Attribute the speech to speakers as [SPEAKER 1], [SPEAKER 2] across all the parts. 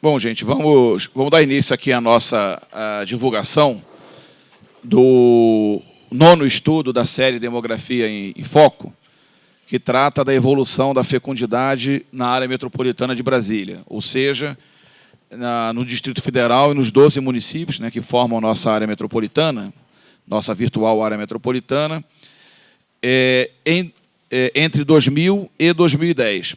[SPEAKER 1] Bom, gente, vamos dar início aqui à nossa divulgação do 9º estudo da série Demografia em Foco, que trata da evolução da fecundidade na área metropolitana de Brasília, ou seja, no Distrito Federal e nos 12 municípios, né, que formam nossa área metropolitana, nossa virtual área metropolitana, entre 2000 e 2010.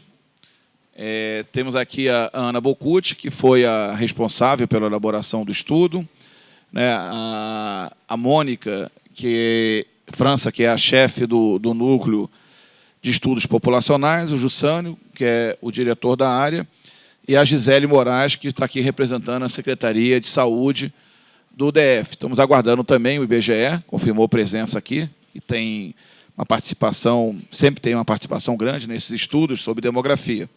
[SPEAKER 1] Temos aqui a Ana Bocucci, que foi a responsável pela elaboração do estudo, né, a Mônica França, que é a chefe do núcleo de estudos populacionais, o Jussânio, que é o diretor da área, e a Gisele Moraes, que está aqui representando a Secretaria de Saúde do DF. Estamos aguardando também o IBGE, confirmou presença aqui, e tem uma participação, sempre tem uma participação grande nesses estudos sobre demografia.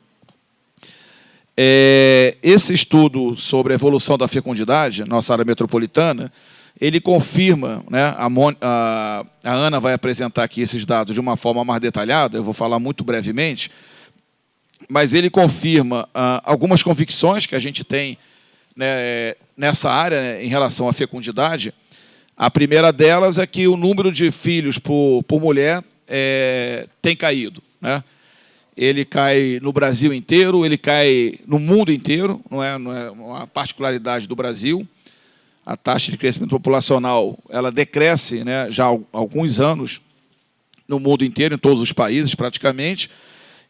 [SPEAKER 1] Esse estudo sobre a evolução da fecundidade, nossa área metropolitana, ele confirma, né, a Ana vai apresentar aqui esses dados de uma forma mais detalhada, eu vou falar muito brevemente, mas ele confirma algumas convicções que a gente tem, né, nessa área, né, em relação à fecundidade. A primeira delas é que o número de filhos por mulher tem caído, né? Ele cai no Brasil inteiro, ele cai no mundo inteiro, não é uma particularidade do Brasil. A taxa de crescimento populacional ela decresce, né, já há alguns anos no mundo inteiro, em todos os países praticamente,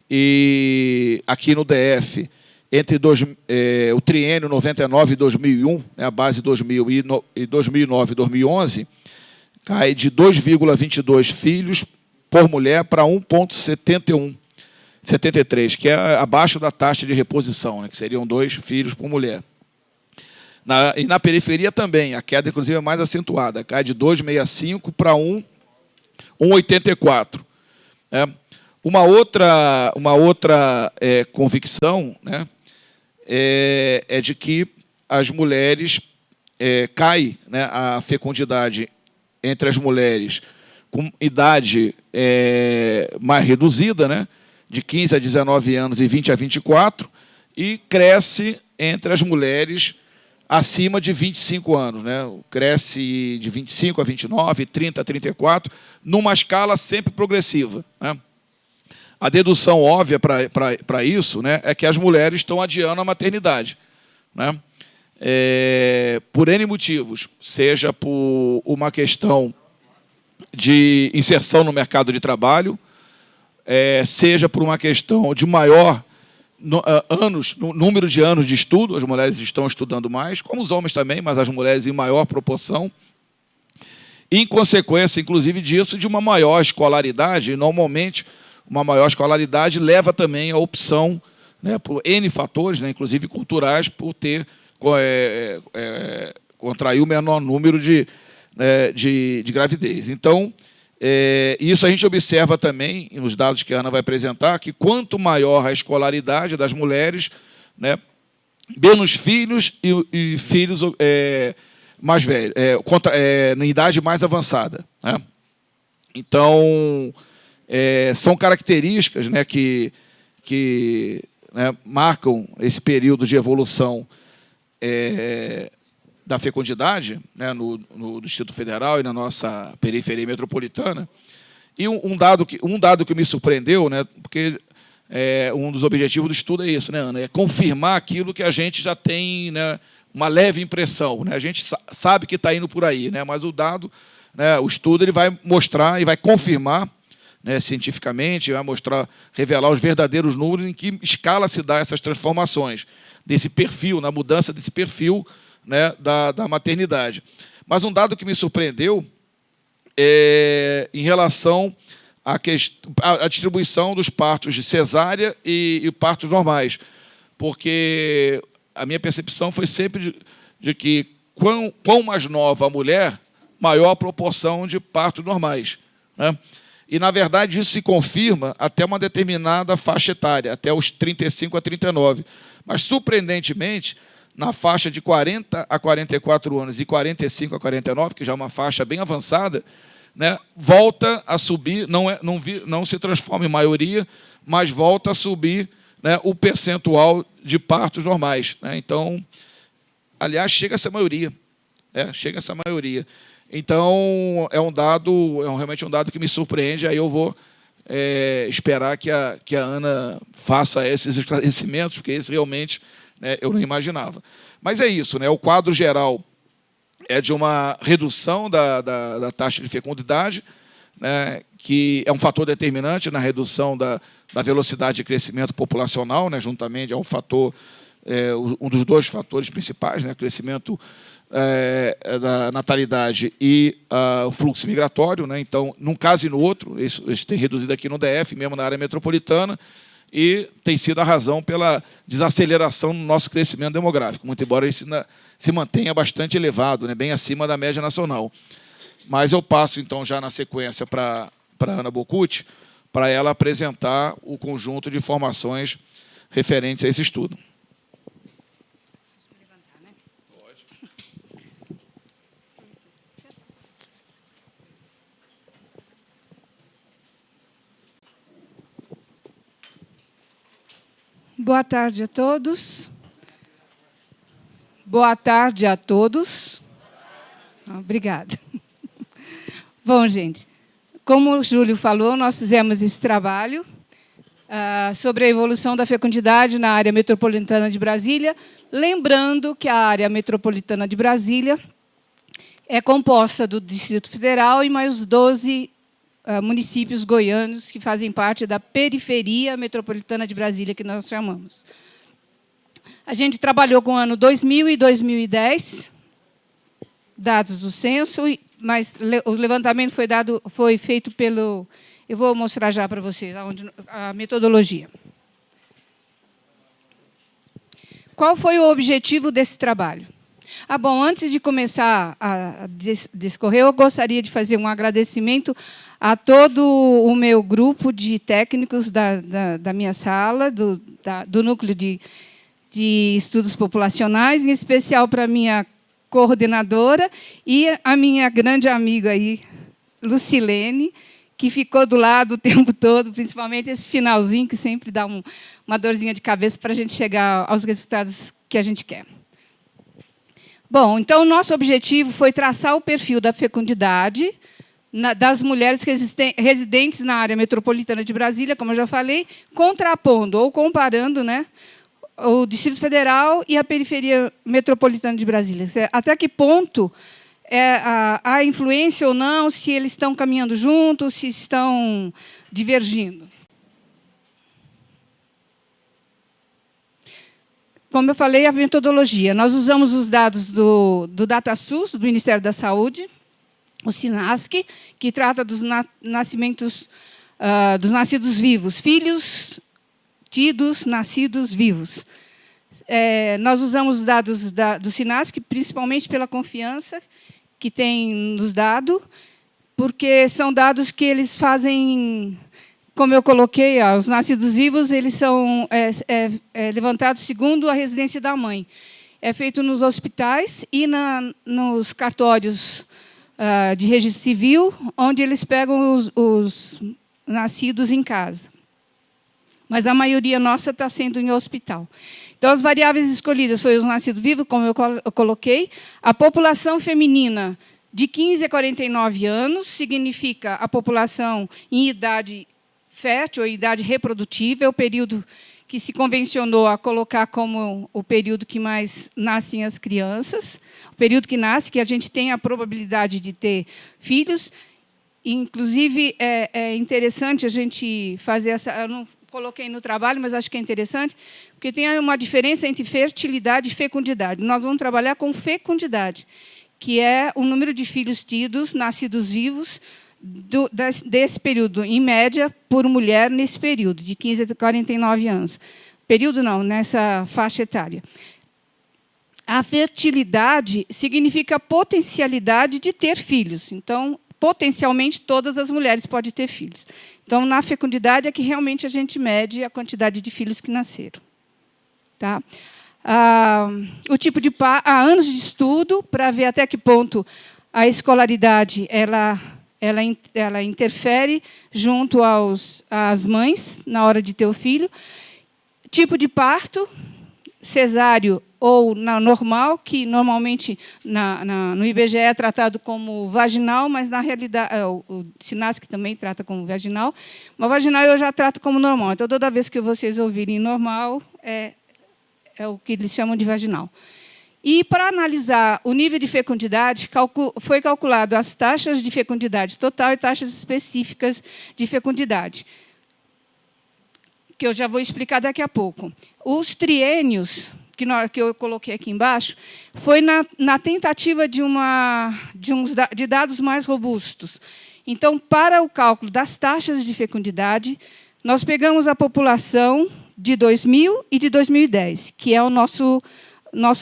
[SPEAKER 1] e aqui no DF, entre o triênio 99 e 2001, né, a base 2000 e 2009 e 2011, cai de 2,22 filhos por mulher para 1,73, que é abaixo da taxa de reposição, né, que seriam 2 filhos por mulher. E na periferia também, a queda, inclusive, é mais acentuada, cai de 2,65 para 1,84. Uma outra convicção, né, é de que as mulheres cai, né, a fecundidade entre as mulheres com idade mais reduzida, né, de 15 a 19 anos e 20 a 24, e cresce entre as mulheres acima de 25 anos, né? Cresce de 25 a 29, 30 a 34, numa escala sempre progressiva, né? A dedução óbvia para isso, né, é que as mulheres estão adiando a maternidade, né? Por N motivos, seja por uma questão de inserção no mercado de trabalho, seja por uma questão de maior número de anos de estudo, as mulheres estão estudando mais, como os homens também, mas as mulheres em maior proporção, e, em consequência, inclusive, disso, de uma maior escolaridade, e, normalmente, uma maior escolaridade leva também a opção, né, por N fatores, né, inclusive culturais, por contrair o menor número de gravidez. Então, isso a gente observa também, nos dados que a Ana vai apresentar, que quanto maior a escolaridade das mulheres, né, menos filhos e filhos mais velhos, na idade mais avançada, né? Então, são características, né, que né, marcam esse período de evolução da fecundidade, né, no Distrito Federal e na nossa periferia metropolitana. E um dado que me surpreendeu, né, porque um dos objetivos do estudo é isso, né, Ana? É confirmar aquilo que a gente já tem, né, uma leve impressão, né? A gente sabe que está indo por aí, né, mas o dado, né, o estudo ele vai mostrar e vai confirmar, né, cientificamente, vai revelar os verdadeiros números em que escala se dá essas transformações, desse perfil, na mudança desse perfil, né, da maternidade. Mas um dado que me surpreendeu em relação à distribuição dos partos de cesárea e partos normais, porque a minha percepção foi sempre de que quão mais nova a mulher, maior a proporção de partos normais, né? E, na verdade, isso se confirma até uma determinada faixa etária, até os 35 a 39. Mas, surpreendentemente, na faixa de 40 a 44 anos e 45 a 49, que já é uma faixa bem avançada, né, volta a subir, não se transforma em maioria, mas volta a subir né, o percentual de partos normais, né? Então, aliás, chega a essa maioria. Chega a essa maioria. Então, realmente um dado que me surpreende, aí eu vou esperar que a Ana faça esses esclarecimentos, porque esse realmente, né, eu não imaginava. Mas é isso, né? O quadro geral é de uma redução da taxa de fecundidade, né, que é um fator determinante na redução da velocidade de crescimento populacional, né, juntamente ao fator, um dos dois fatores principais, né, crescimento da natalidade e o fluxo migratório, né? Então, num caso e no outro, isso tem reduzido aqui no DF, mesmo na área metropolitana, e tem sido a razão pela desaceleração no nosso crescimento demográfico, muito embora ele se mantenha bastante elevado, né, bem acima da média nacional. Mas eu passo, então, já na sequência para a Ana Bocucci, para ela apresentar o conjunto de informações referentes a esse estudo.
[SPEAKER 2] Boa tarde a todos. Boa tarde a todos. Obrigada. Bom, gente, como o Júlio falou, nós fizemos esse trabalho sobre a evolução da fecundidade na área metropolitana de Brasília, lembrando que a área metropolitana de Brasília é composta do Distrito Federal e mais 12 municípios goianos que fazem parte da periferia metropolitana de Brasília, que nós chamamos. A gente trabalhou com o ano 2000 e 2010, dados do censo, mas o levantamento foi feito pelo... Eu vou mostrar já para vocês a metodologia. Qual foi o objetivo desse trabalho? Bom, antes de começar a discorrer, eu gostaria de fazer um agradecimento a todo o meu grupo de técnicos da minha sala, do núcleo de estudos populacionais, em especial para a minha coordenadora e a minha grande amiga aí, Lucilene, que ficou do lado o tempo todo, principalmente esse finalzinho, que sempre dá uma dorzinha de cabeça para a gente chegar aos resultados que a gente quer. Bom, então, o nosso objetivo foi traçar o perfil da fecundidade das mulheres residentes na área metropolitana de Brasília, como eu já falei, contrapondo ou comparando, né, o Distrito Federal e a periferia metropolitana de Brasília. Até que ponto há influência ou não, se eles estão caminhando juntos, se estão divergindo. Como eu falei, a metodologia. Nós usamos os dados do DataSUS, do Ministério da Saúde, o SINASC, que trata dos nascimentos, dos nascidos vivos, filhos tidos, nascidos vivos. Nós usamos os dados do SINASC, principalmente pela confiança que tem nos dado, porque são dados que eles fazem, como eu coloquei, os nascidos vivos, eles são levantados segundo a residência da mãe. É feito nos hospitais e nos cartórios de registro civil, onde eles pegam os nascidos em casa. Mas a maioria nossa está sendo em hospital. Então, as variáveis escolhidas foram os nascidos vivos, como eu coloquei, a população feminina de 15 a 49 anos, significa a população em idade fértil, ou idade reprodutiva, é o período que se convencionou a colocar como o período que mais nascem as crianças, o período que nasce, que a gente tem a probabilidade de ter filhos. Inclusive, é interessante a gente fazer essa... Eu não coloquei no trabalho, mas acho que é interessante, porque tem uma diferença entre fertilidade e fecundidade. Nós vamos trabalhar com fecundidade, que é o número de filhos tidos, nascidos vivos, desse período, em média, por mulher nesse período, de 15 a 49 anos. Período não, nessa faixa etária. A fertilidade significa a potencialidade de ter filhos. Então, potencialmente, todas as mulheres podem ter filhos. Então, na fecundidade é que realmente a gente mede a quantidade de filhos que nasceram. Tá? O tipo de há anos de estudo para ver até que ponto a escolaridade ela interfere junto às mães na hora de ter o filho. Tipo de parto, cesáreo ou normal, que normalmente no IBGE é tratado como vaginal, mas na realidade o SINASC também trata como vaginal. Mas vaginal eu já trato como normal. Então, toda vez que vocês ouvirem normal, é o que eles chamam de vaginal. E, para analisar o nível de fecundidade, foi calculado as taxas de fecundidade total e taxas específicas de fecundidade, que eu já vou explicar daqui a pouco. Os triênios, que eu coloquei aqui embaixo, foi na tentativa de dados mais robustos. Então, para o cálculo das taxas de fecundidade, nós pegamos a população de 2000 e de 2010, que é o nosso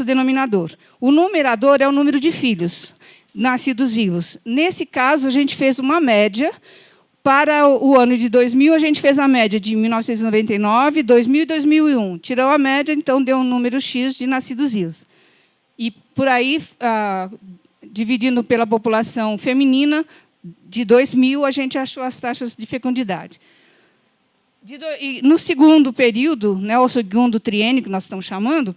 [SPEAKER 2] denominador. O numerador é o número de filhos nascidos vivos. Nesse caso, a gente fez uma média. Para o ano de 2000, a gente fez a média de 1999, 2000 e 2001. Tirou a média, então deu um número X de nascidos vivos. E, por aí, dividindo pela população feminina, de 2000, a gente achou as taxas de fecundidade. E no segundo período, né, o segundo triênio, que nós estamos chamando,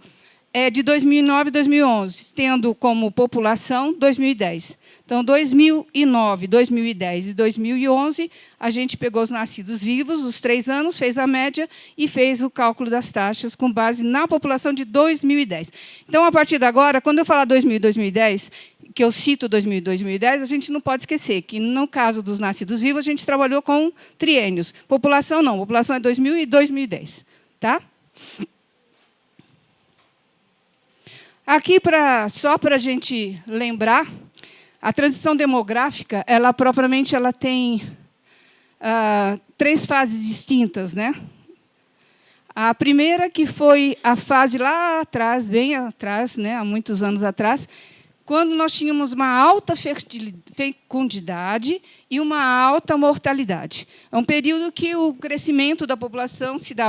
[SPEAKER 2] é de 2009 a 2011, tendo como população 2010. Então, 2009, 2010 e 2011, a gente pegou os nascidos vivos, os 3 anos, fez a média e fez o cálculo das taxas com base na população de 2010. Então, a partir de agora, quando eu falar 2000 e 2010, que eu cito 2000 e 2010, a gente não pode esquecer que, no caso dos nascidos vivos, a gente trabalhou com triênios. População, não. População é 2000 e 2010. Tá? Aqui, só para a gente lembrar, a transição demográfica, ela tem 3 fases distintas, né? A primeira, que foi a fase lá atrás, bem atrás, né, há muitos anos atrás, quando nós tínhamos uma alta fecundidade e uma alta mortalidade. É um período que o crescimento da população se dá,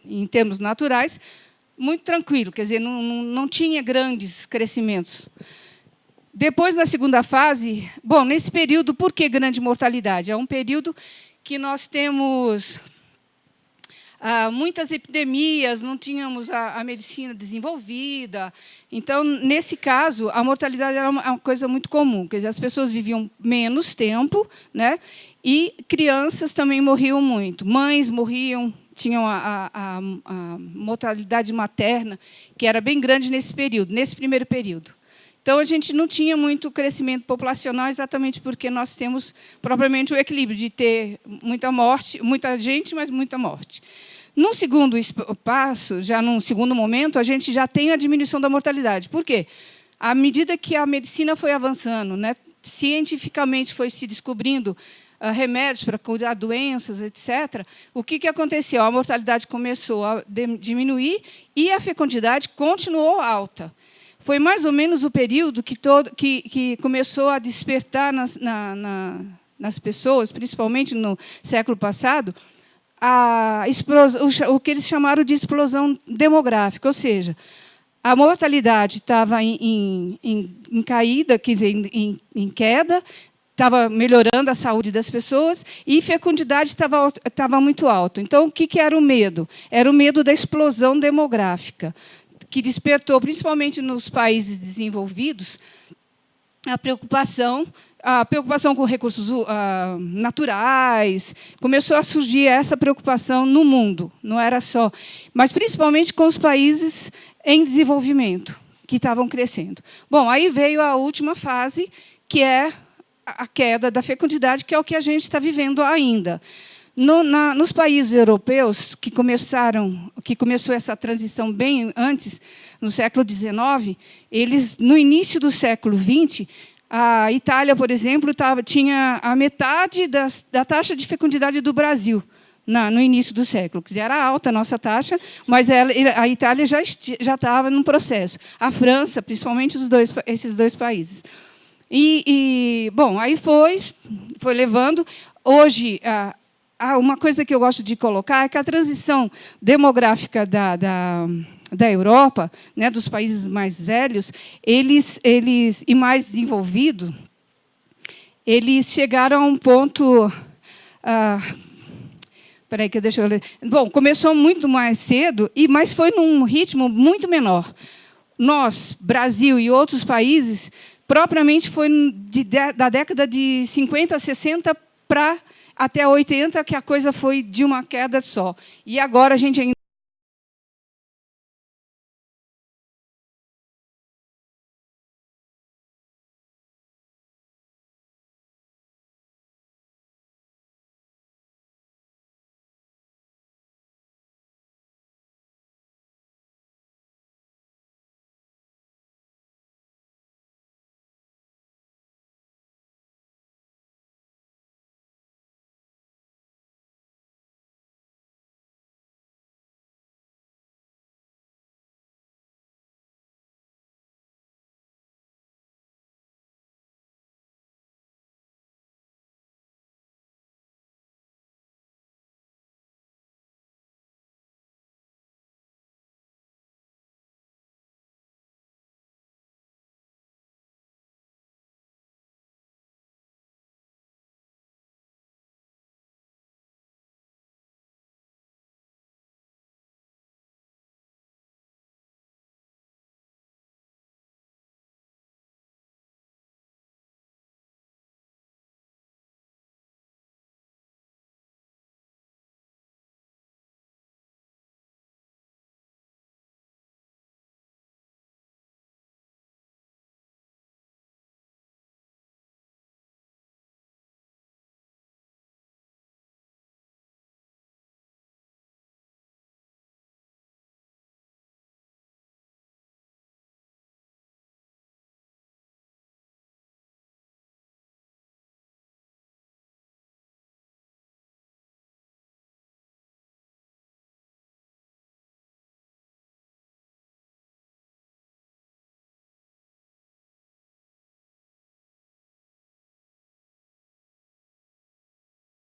[SPEAKER 2] em termos naturais, muito tranquilo, quer dizer, não tinha grandes crescimentos. Depois, na segunda fase, bom, nesse período, por que grande mortalidade? É um período que nós temos muitas epidemias, não tínhamos a medicina desenvolvida. Então, nesse caso, a mortalidade era uma coisa muito comum, quer dizer, as pessoas viviam menos tempo, né? E crianças também morriam muito, mães morriam, tinham a mortalidade materna, que era bem grande nesse período, nesse primeiro período. Então, a gente não tinha muito crescimento populacional, exatamente porque nós temos, propriamente, o equilíbrio de ter muita morte, muita gente, mas muita morte. No segundo passo, já num segundo momento, a gente já tem a diminuição da mortalidade. Por quê? À medida que a medicina foi avançando, né, cientificamente foi se descobrindo remédios para curar doenças, etc., o que aconteceu? A mortalidade começou a diminuir e a fecundidade continuou alta. Foi mais ou menos o período que começou a despertar nas pessoas, principalmente no século passado, o que eles chamaram de explosão demográfica, ou seja, a mortalidade estava em caída, quer dizer, em queda, estava melhorando a saúde das pessoas e a fecundidade estava muito alta. Então, o que era o medo? Era o medo da explosão demográfica, que despertou, principalmente nos países desenvolvidos, a preocupação com recursos naturais. Começou a surgir essa preocupação no mundo, não era só, mas principalmente com os países em desenvolvimento, que estavam crescendo. Bom, aí veio a última fase, que é a queda da fecundidade, que é o que a gente está vivendo ainda. Nos países europeus, que começou essa transição bem antes, no século XIX, eles, no início do século XX, a Itália, por exemplo, tinha a metade da taxa de fecundidade do Brasil, no início do século. Quer dizer, era alta a nossa taxa, mas a Itália já estava num processo. A França, principalmente esses dois países. Bom, aí foi levando. Hoje, uma coisa que eu gosto de colocar é que a transição demográfica da Europa, né, dos países mais velhos, eles e mais desenvolvidos, eles chegaram a um ponto Peraí, que deixa eu ler. Bom, começou muito mais cedo, mas foi num ritmo muito menor. Nós, Brasil e outros países, propriamente foi da década de 50, 60 para até 80, que a coisa foi de uma queda só. E agora a gente ainda